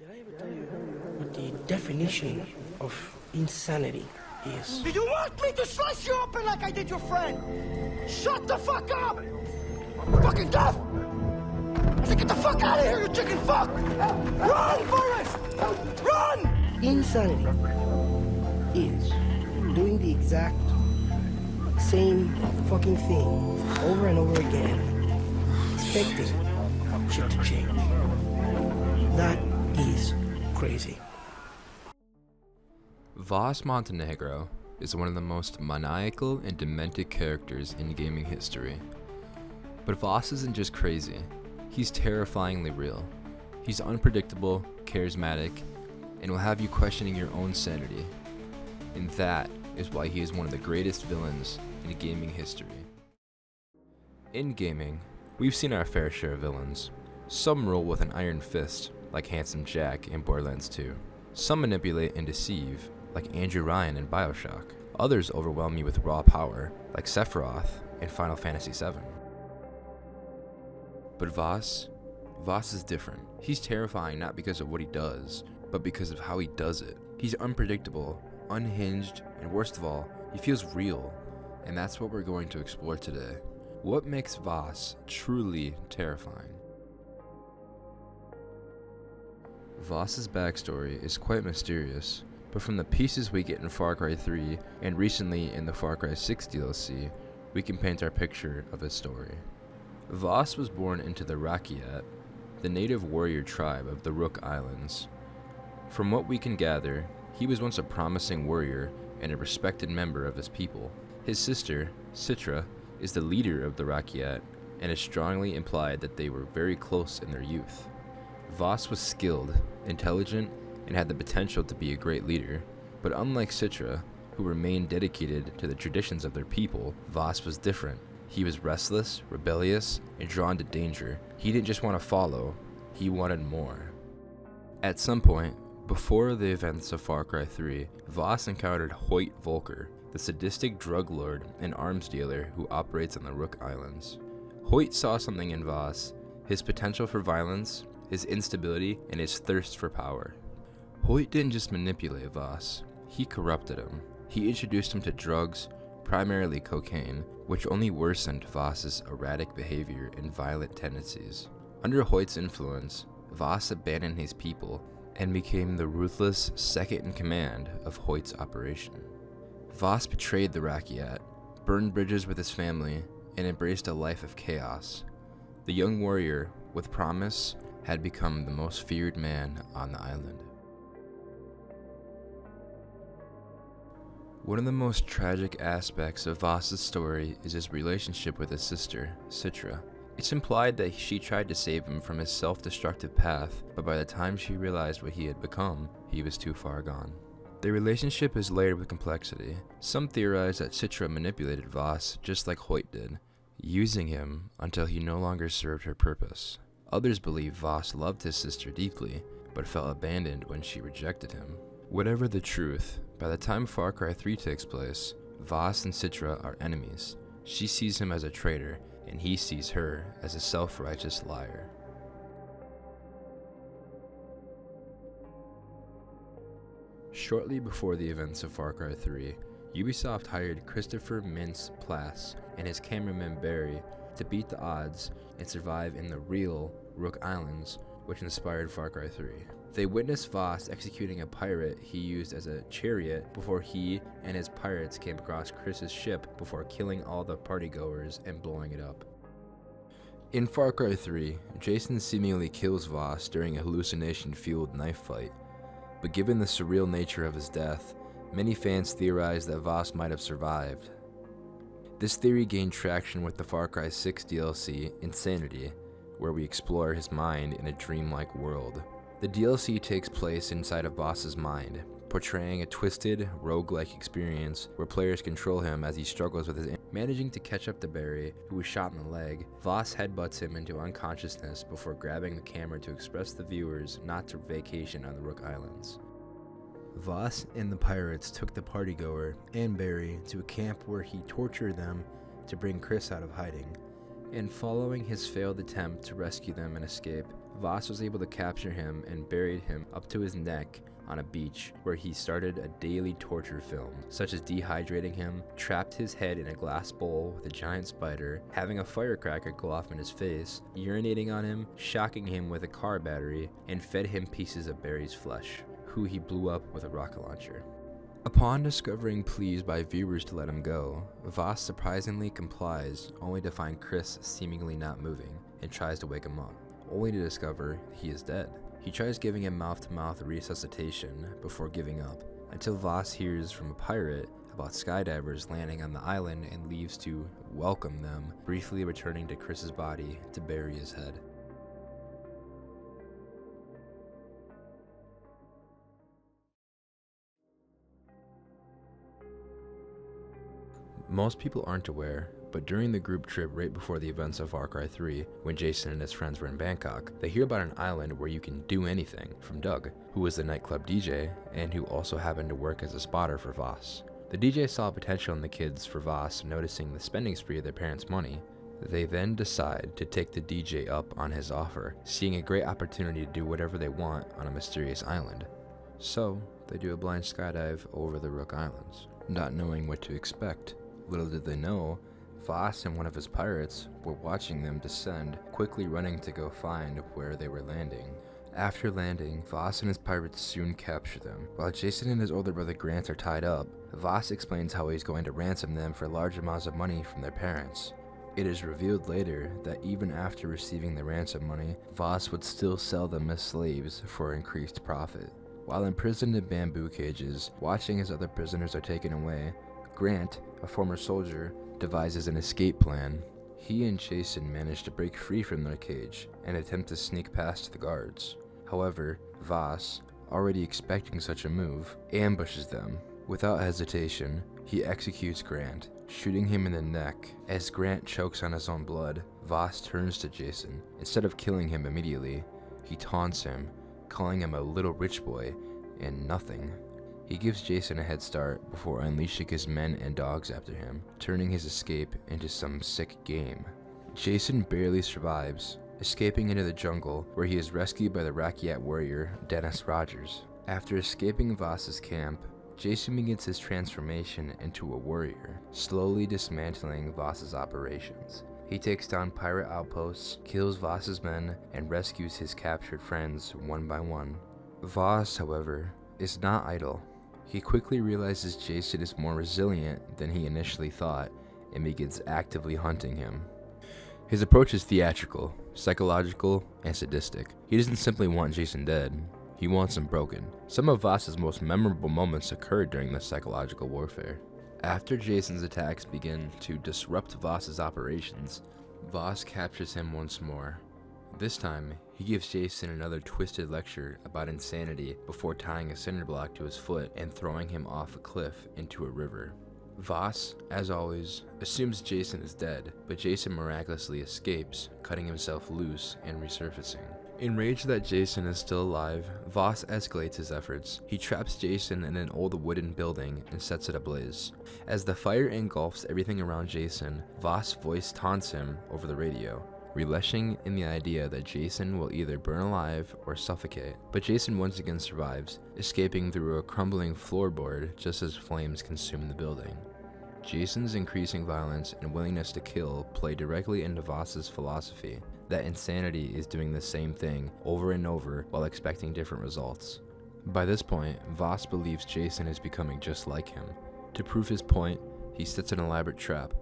Did I ever tell you what the definition of insanity is? Do you want me to slice you open like I did your friend? Shut the fuck up! Fucking deaf! I said get the fuck out of here, you chicken fuck! Run, Forrest! Run! Insanity is doing the exact same fucking thing over and over again, expecting shit to change. That is crazy. Vaas Montenegro is one of the most maniacal and demented characters in gaming history. But Vaas isn't just crazy, he's terrifyingly real. He's unpredictable, charismatic, and will have you questioning your own sanity. And that is why he is one of the greatest villains in gaming history. In gaming, we've seen our fair share of villains. Some rule with an iron fist, like Handsome Jack in Borderlands 2. Some manipulate and deceive, like Andrew Ryan in Bioshock. Others overwhelm you with raw power, like Sephiroth in Final Fantasy VII. But Vaas is different. He's terrifying not because of what he does, but because of how he does it. He's unpredictable, unhinged, and worst of all, he feels real. And that's what we're going to explore today. What makes Vaas truly terrifying? Vaas's backstory is quite mysterious, but from the pieces we get in Far Cry 3 and recently in the Far Cry 6 DLC, we can paint our picture of his story. Vaas was born into the Rakyat, the native warrior tribe of the Rook Islands. From what we can gather, he was once a promising warrior and a respected member of his people. His sister, Citra, is the leader of the Rakyat, and is strongly implied that they were very close in their youth. Vaas was skilled, intelligent, and had the potential to be a great leader, but unlike Citra, who remained dedicated to the traditions of their people, Vaas was different. He was restless, rebellious, and drawn to danger. He didn't just want to follow, he wanted more. At some point, before the events of Far Cry 3, Vaas encountered Hoyt Volker, the sadistic drug lord and arms dealer who operates on the Rook Islands. Hoyt saw something in Vaas, his potential for violence, his instability, and his thirst for power. Hoyt didn't just manipulate Vaas, he corrupted him. He introduced him to drugs, primarily cocaine, which only worsened Vaas's erratic behavior and violent tendencies. Under Hoyt's influence, Vaas abandoned his people and became the ruthless second-in-command of Hoyt's operation. Vaas betrayed the Rakyat, burned bridges with his family, and embraced a life of chaos. The young warrior, with promise, had become the most feared man on the island. One of the most tragic aspects of Vaas's story is his relationship with his sister, Citra. It's implied that she tried to save him from his self-destructive path, but by the time she realized what he had become, he was too far gone. Their relationship is layered with complexity. Some theorize that Citra manipulated Vaas just like Hoyt did, using him until he no longer served her purpose. Others believe Vaas loved his sister deeply, but felt abandoned when she rejected him. Whatever the truth, by the time Far Cry 3 takes place, Vaas and Citra are enemies. She sees him as a traitor, and he sees her as a self-righteous liar. Shortly before the events of Far Cry 3, Ubisoft hired Christopher Mintz-Plasse and his cameraman Barry to beat the odds and survive in the real Rook Islands, which inspired Far Cry 3. They witnessed Vaas executing a pirate he used as a chariot before he and his pirates came across Chris's ship before killing all the partygoers and blowing it up. In Far Cry 3, Jason seemingly kills Vaas during a hallucination-fueled knife fight, but given the surreal nature of his death, many fans theorize that Vaas might have survived. This theory gained traction with the Far Cry 6 DLC, Insanity, where we explore his mind in a dreamlike world. The DLC takes place inside of Vaas's mind, portraying a twisted, roguelike experience where players control him as he struggles with his managing to catch up to Barry, who was shot in the leg. Vaas headbutts him into unconsciousness before grabbing the camera to express to the viewers not to vacation on the Rook Islands. Vaas and the pirates took the partygoer and Barry to a camp where he tortured them to bring Chris out of hiding, and following his failed attempt to rescue them and escape, Vaas was able to capture him and buried him up to his neck on a beach, where he started a daily torture film, such as dehydrating him, trapped his head in a glass bowl with a giant spider, having a firecracker go off in his face, urinating on him, shocking him with a car battery, and fed him pieces of Barry's flesh, who he blew up with a rocket launcher. Upon discovering pleas by viewers to let him go, Vaas surprisingly complies, only to find Chris seemingly not moving, and tries to wake him up, only to discover he is dead. He tries giving him mouth-to-mouth resuscitation before giving up, until Vaas hears from a pirate about skydivers landing on the island and leaves to welcome them, briefly returning to Chris's body to bury his head. Most people aren't aware, but during the group trip right before the events of Far Cry 3, when Jason and his friends were in Bangkok, they hear about an island where you can do anything, from Doug, who was the nightclub DJ, and who also happened to work as a spotter for Vaas. The DJ saw potential in the kids for Vaas, noticing the spending spree of their parents' money. They then decide to take the DJ up on his offer, seeing a great opportunity to do whatever they want on a mysterious island. So, they do a blind skydive over the Rook Islands, not knowing what to expect. Little did they know, Vaas and one of his pirates were watching them descend, quickly running to go find where they were landing. After landing, Vaas and his pirates soon capture them. While Jason and his older brother Grant are tied up, Vaas explains how he's going to ransom them for large amounts of money from their parents. It is revealed later that even after receiving the ransom money, Vaas would still sell them as slaves for increased profit. While imprisoned in bamboo cages, watching as other prisoners are taken away, Grant, a former soldier, devises an escape plan. He and Jason manage to break free from their cage and attempt to sneak past the guards. However, Vaas, already expecting such a move, ambushes them. Without hesitation, he executes Grant, shooting him in the neck. As Grant chokes on his own blood, Vaas turns to Jason. Instead of killing him immediately, he taunts him, calling him a little rich boy and nothing. He gives Jason a head start before unleashing his men and dogs after him, turning his escape into some sick game. Jason barely survives, escaping into the jungle, where he is rescued by the Rakyat warrior Dennis Rogers. After escaping Vaas's camp, Jason begins his transformation into a warrior, slowly dismantling Vaas's operations. He takes down pirate outposts, kills Vaas's men, and rescues his captured friends one by one. Vaas, however, is not idle. He quickly realizes Jason is more resilient than he initially thought and begins actively hunting him. His approach is theatrical, psychological, and sadistic. He doesn't simply want Jason dead, he wants him broken. Some of Vaas's most memorable moments occurred during this psychological warfare. After Jason's attacks begin to disrupt Vaas's operations, Vaas captures him once more. This time, he gives Jason another twisted lecture about insanity before tying a cinder block to his foot and throwing him off a cliff into a river. Vaas, as always, assumes Jason is dead, but Jason miraculously escapes, cutting himself loose and resurfacing. Enraged that Jason is still alive, Vaas escalates his efforts. He traps Jason in an old wooden building and sets it ablaze. As the fire engulfs everything around Jason, Vaas' voice taunts him over the radio, relishing in the idea that Jason will either burn alive or suffocate. But Jason once again survives, escaping through a crumbling floorboard just as flames consume the building. Jason's increasing violence and willingness to kill play directly into Vaas's philosophy that insanity is doing the same thing over and over while expecting different results. By this point, Vaas believes Jason is becoming just like him. To prove his point, he sets an elaborate trap,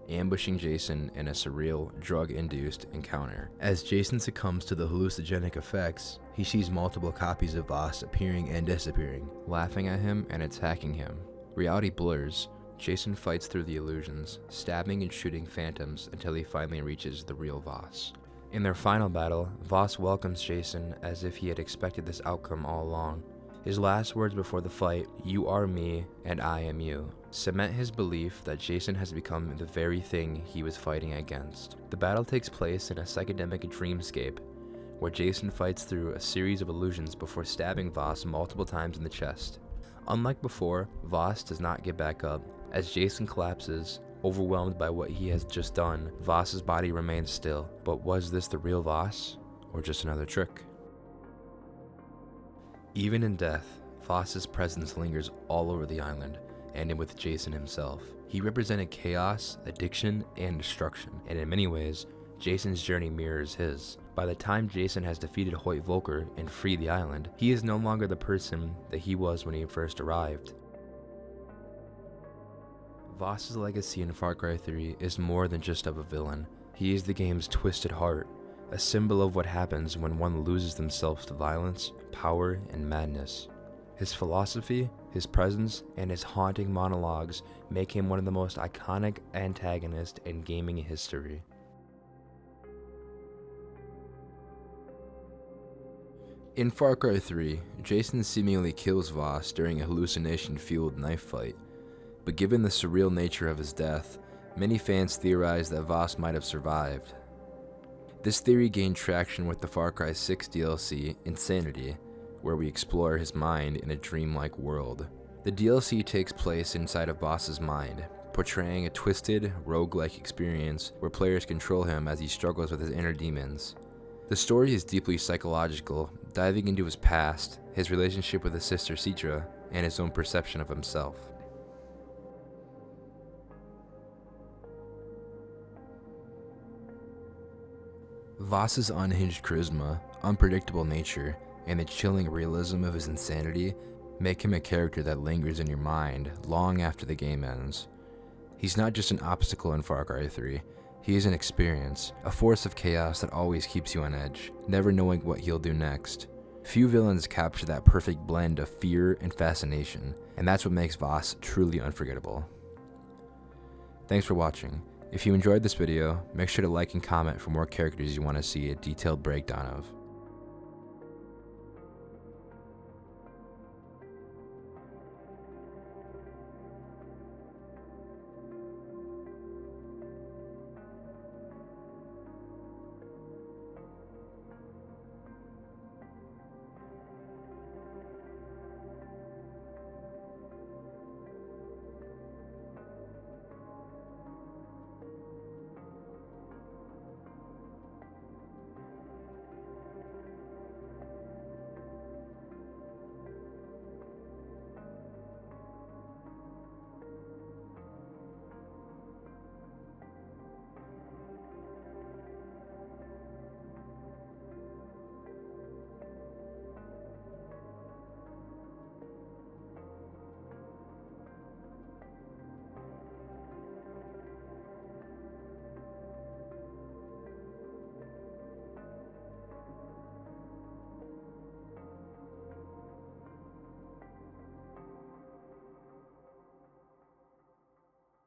ambushing Jason in a surreal, drug-induced encounter. As Jason succumbs to the hallucinogenic effects, he sees multiple copies of Vaas appearing and disappearing, laughing at him and attacking him. Reality blurs. Jason fights through the illusions, stabbing and shooting phantoms until he finally reaches the real Vaas. In their final battle, Vaas welcomes Jason as if he had expected this outcome all along. His last words before the fight, "You are me, and I am you," cement his belief that Jason has become the very thing he was fighting against. The battle takes place in a psychedelic dreamscape, where Jason fights through a series of illusions before stabbing Vaas multiple times in the chest. Unlike before, Vaas does not get back up. As Jason collapses, overwhelmed by what he has just done, Vaas's body remains still. But was this the real Vaas? or just another trick? Even in death, Vaas's presence lingers all over the island, ending with Jason himself. He represented chaos, addiction, and destruction, and in many ways, Jason's journey mirrors his. By the time Jason has defeated Hoyt Volker and freed the island, he is no longer the person that he was when he first arrived. Vaas's legacy in Far Cry 3 is more than just of a villain. He is the game's twisted heart, a symbol of what happens when one loses themselves to violence, power, and madness. His philosophy, his presence, and his haunting monologues make him one of the most iconic antagonists in gaming history. In Far Cry 3, Jason seemingly kills Vaas during a hallucination-fueled knife fight, but given the surreal nature of his death, many fans theorize that Vaas might have survived. This theory gained traction with the Far Cry 6 DLC, Insanity, where we explore his mind in a dreamlike world. The DLC takes place inside of Vaas's mind, portraying a twisted, roguelike experience where players control him as he struggles with his inner demons. The story is deeply psychological, diving into his past, his relationship with his sister Citra, and his own perception of himself. Vaas's unhinged charisma, unpredictable nature, and the chilling realism of his insanity make him a character that lingers in your mind long after the game ends. He's not just an obstacle in Far Cry 3, he is an experience, a force of chaos that always keeps you on edge, never knowing what he'll do next. Few villains capture that perfect blend of fear and fascination, and that's what makes Vaas truly unforgettable. Thanks for watching. If you enjoyed this video, make sure to like and comment for more characters you want to see a detailed breakdown of.